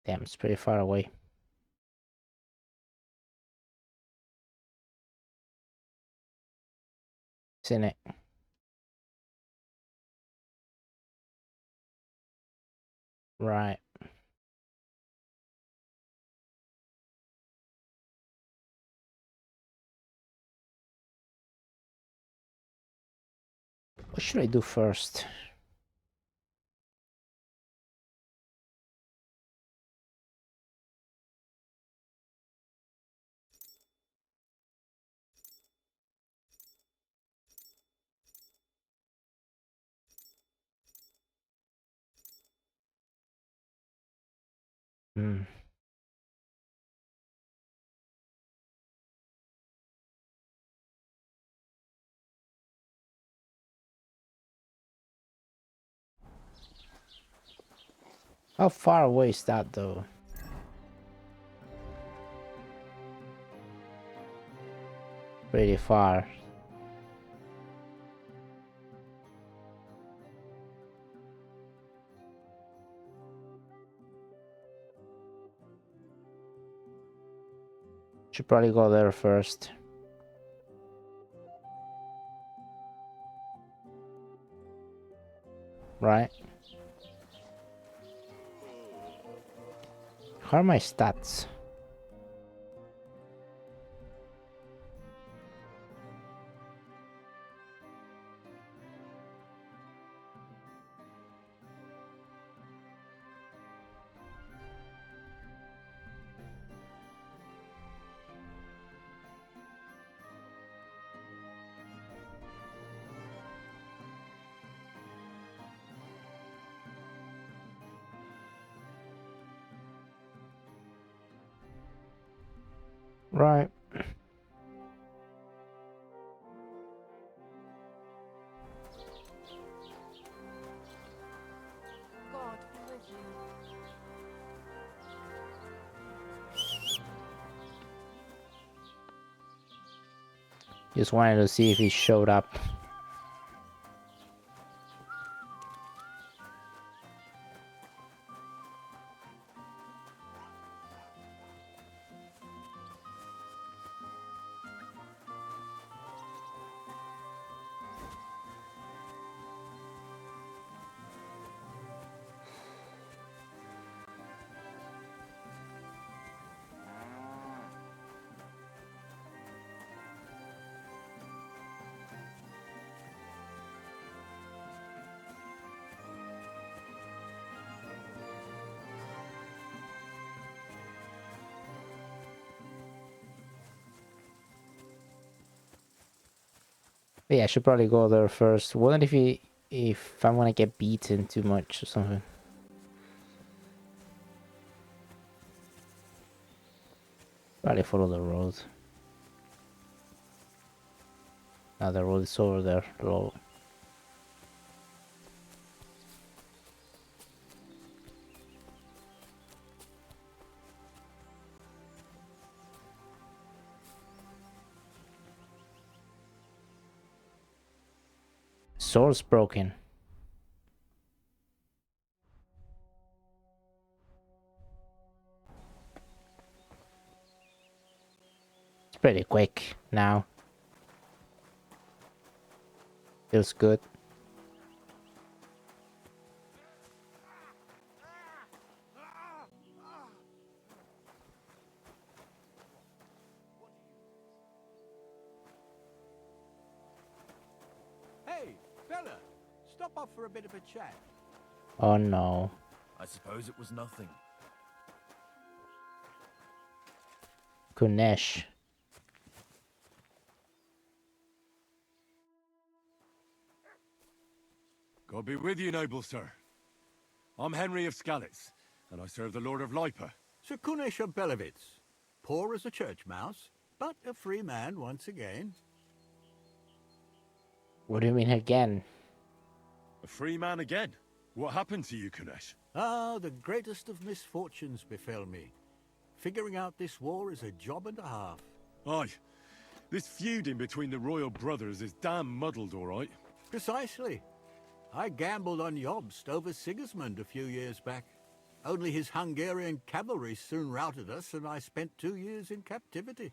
Damn, it's pretty far away. Isn't it? Right. What should I do first? Hmm. How far away is that though? Pretty far. Should probably go there first. Right. How are my stats? Right. God be with you. Just wanted to see if he showed up. But yeah, I should probably go there first. Wonder if I want to get beaten too much or something. Probably follow the road. Now the road is over there, low. Sword's broken. It's pretty quick now. Feels good. Hey, fella, stop off for a bit of a chat. Oh no. I suppose it was nothing. Kunesh. God be with you, noble sir. I'm Henry of Skalitz, and I serve the Lord of Lipa. Sir Kunesh of Belevitz, poor as a church mouse, but a free man once again. What do you mean again? A free man again? What happened to you, Kunesh? Ah, the greatest of misfortunes befell me. Figuring out this war is a job and a half. Aye. This feuding between the royal brothers is damn muddled, all right. Precisely. I gambled on Jobst over Sigismund a few years back. Only his Hungarian cavalry soon routed us, and I spent 2 years in captivity.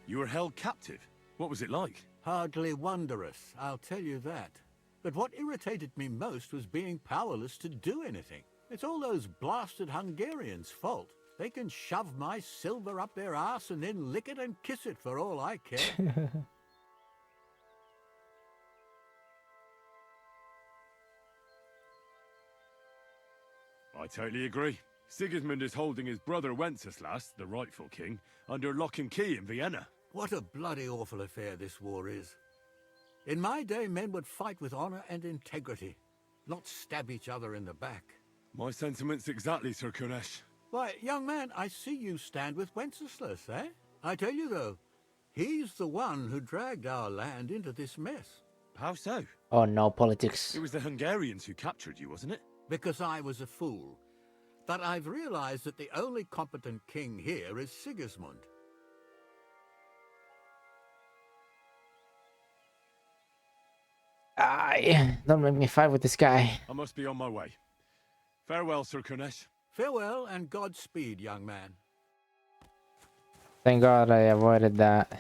You were held captive? What was it like? Hardly wondrous, I'll tell you that. But what irritated me most was being powerless to do anything. It's all those blasted Hungarians' fault. They can shove my silver up their arse and then lick it and kiss it for all I care. I totally agree. Sigismund is holding his brother Wenceslas, the rightful king, under lock and key in Vienna. What a bloody awful affair this war is. In my day, men would fight with honor and integrity, not stab each other in the back. My sentiments exactly, Sir Kunesh. Why, young man, I see you stand with Wenceslas, eh? I tell you, though, he's the one who dragged our land into this mess. How so? Oh no, politics. It was the Hungarians who captured you, wasn't it? Because I was a fool. That I've realized that the only competent king here is Sigismund. Don't make me fight with this guy. I must be on my way. Farewell, Sir Kunesh. Farewell and Godspeed, young man. Thank God I avoided that.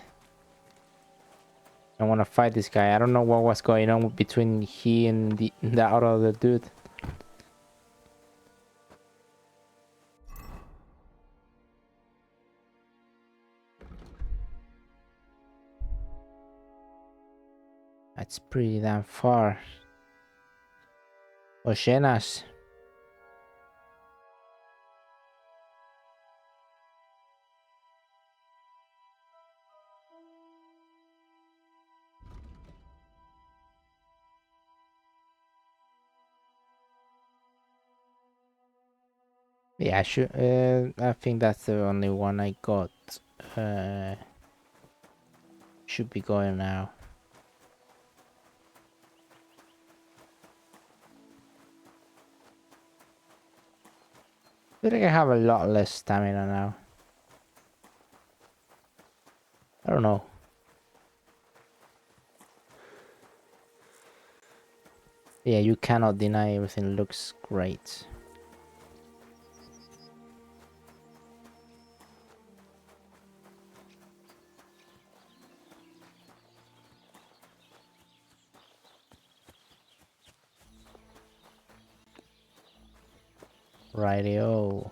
I want to fight this guy. I don't know what was going on between he and the other dude. That's pretty damn far. Oceanas. Yeah, I think that's the only one I got. Should be going now. I think I have a lot less stamina now. I don't know. Yeah, you cannot deny everything looks great. Rightio.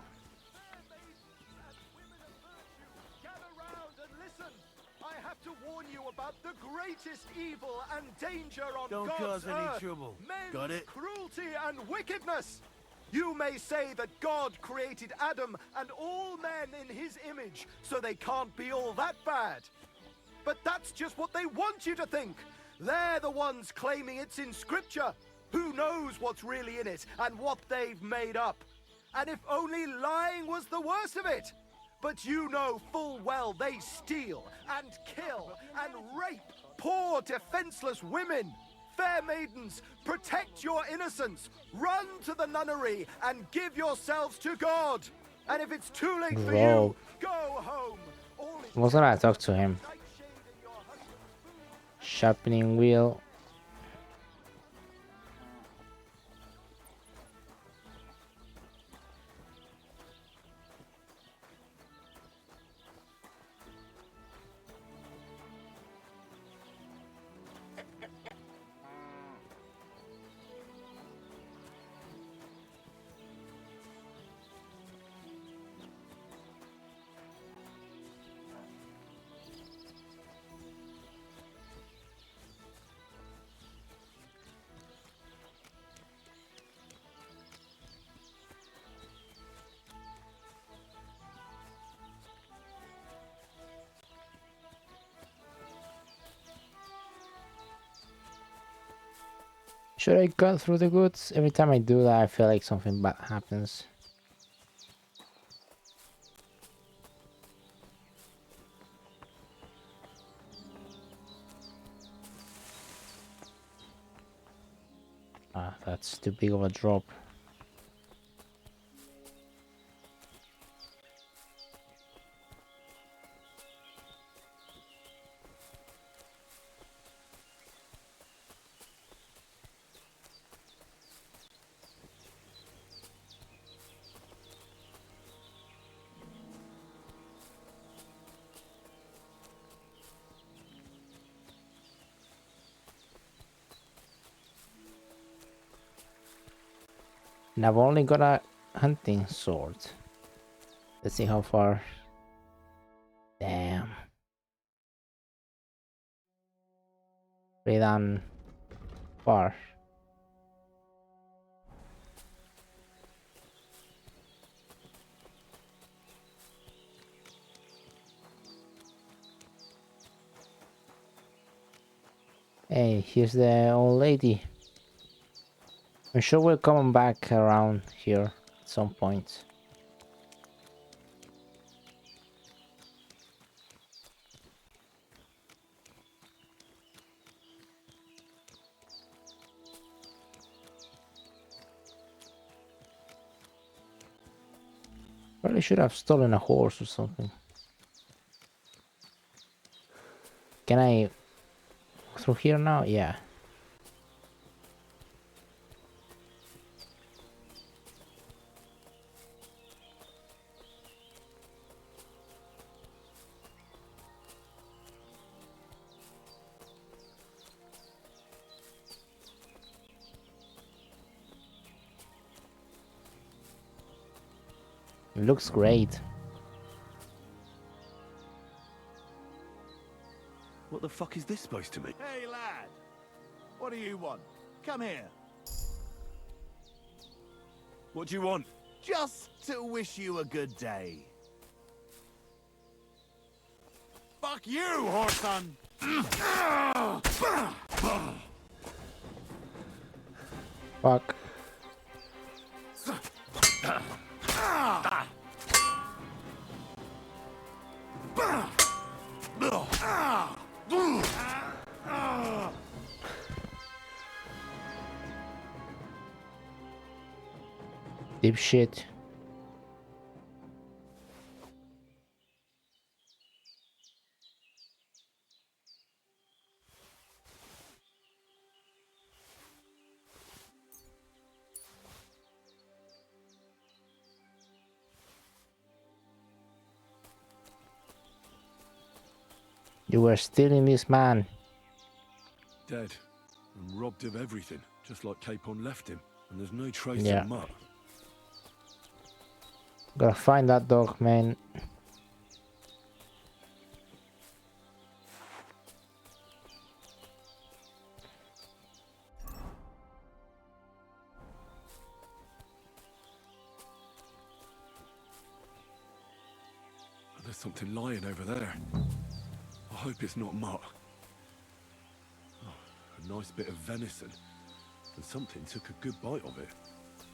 I have to warn you about the greatest evil and danger on Don't God's cause any earth, trouble. men's Got it? cruelty and wickedness. You may say that God created Adam and all men in his image, so they can't be all that bad. But that's just what they want you to think. They're the ones claiming it's in Scripture. Who knows what's really in it and what they've made up? And if only lying was the worst of it. But you know full well they steal and kill and rape poor defenseless women. Fair maidens, protect your innocence. Run to the nunnery and give yourselves to God. And if it's too late for Bro. you, go home. Wasn't I talk to him? Sharpening wheel. Should I cut through the goods? Every time I do that, I feel like something bad happens. Ah, that's too big of a drop. And I've only got a hunting sword. Let's see how far. Damn. Pretty damn far. Hey, here's the old lady. I'm sure we're coming back around here at some point. Probably should have stolen a horse or something. Can I through here now? Yeah. It looks great. What the fuck is this supposed to mean? Hey, lad. What do you want? Come here. What do you want? Just to wish you a good day. Fuck you, whoreson! Fuck. Deep shit. You were stealing this man. Dead. And robbed of everything, just like Capon left him. And there's no trace Yeah. of Mutt. Gotta find that dog, man. There's something lying over there. I hope it's not Mutt. Oh, a nice bit of venison. And something took a good bite of it.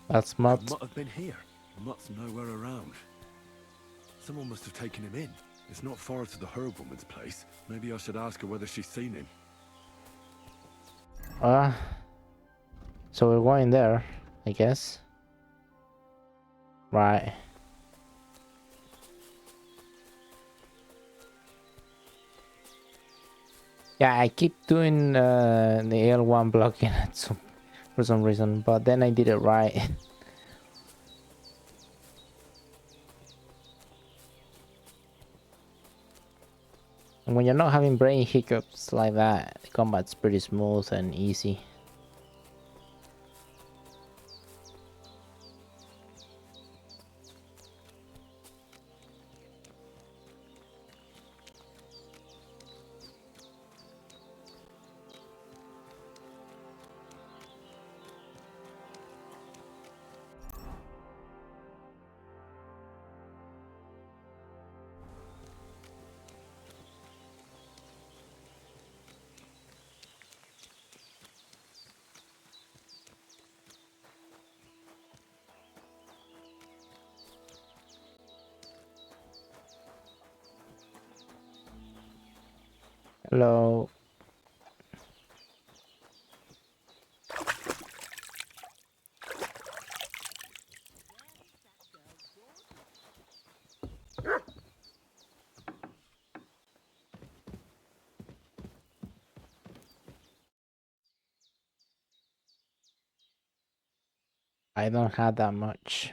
That's Could Mutt. Mutt have been here? Mutt's nowhere around. Someone must have taken him in. It's not far to the herb woman's place. Maybe I should ask her whether she's seen him. So we're going there, I guess. Right. Yeah, I keep doing the L1 blocking for some reason, but then I did it right. And when you're not having brain hiccups like that, the combat's pretty smooth and easy. Hello. I don't have that much.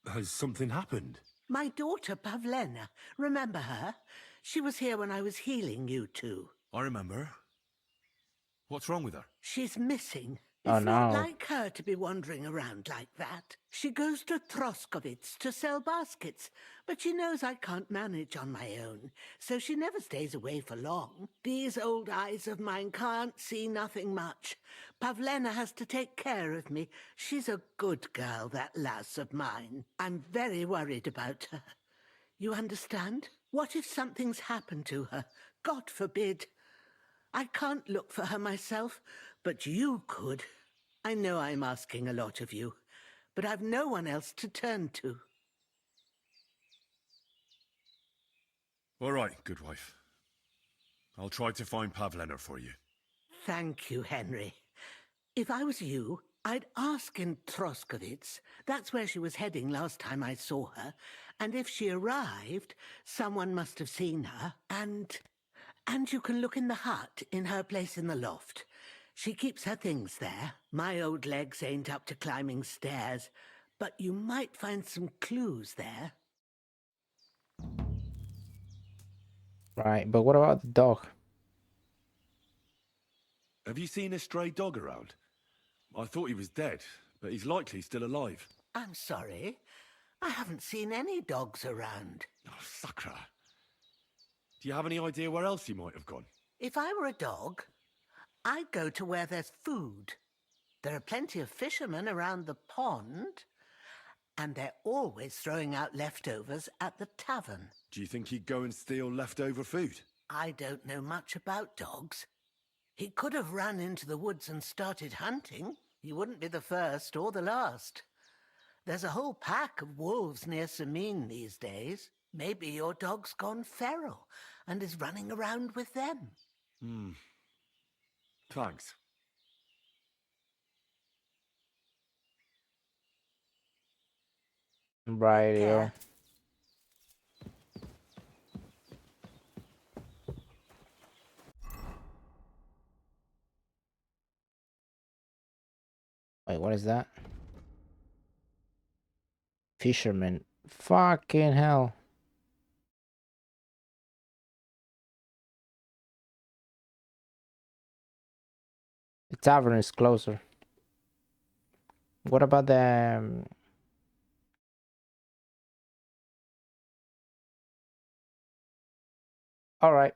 Has something happened? My daughter, Pavlena. Remember her? She was here when I was healing you two. I remember. What's wrong with her? She's missing. Oh, It's not no. like her to be wandering around like that. She goes to Troskovitz to sell baskets, but she knows I can't manage on my own, so she never stays away for long. These old eyes of mine can't see nothing much. Pavlena has to take care of me. She's a good girl, that lass of mine. I'm very worried about her. You understand? What if something's happened to her? God forbid. I can't look for her myself, but you could. I know I'm asking a lot of you, but I've no one else to turn to. All right, good wife. I'll try to find Pavlena for you. Thank you, Henry. If I was you, I'd ask in Troskowitz. That's where she was heading last time I saw her. And if she arrived, someone must have seen her. And you can look in the hut in her place in the loft. She keeps her things there. My old legs ain't up to climbing stairs, but you might find some clues there. Right, but what about the dog? Have you seen a stray dog around? I thought he was dead, but he's likely still alive. I'm sorry. I haven't seen any dogs around. Oh, Sakra. Do you have any idea where else he might have gone? If I were a dog, I'd go to where there's food. There are plenty of fishermen around the pond, and they're always throwing out leftovers at the tavern. Do you think he'd go and steal leftover food? I don't know much about dogs. He could have run into the woods and started hunting. He wouldn't be the first or the last. There's a whole pack of wolves near Sameen these days. Maybe your dog's gone feral and is running around with them. Thanks. Right, yeah. Wait, what is that? Fisherman. Fucking hell. The tavern is closer. What about the... All right.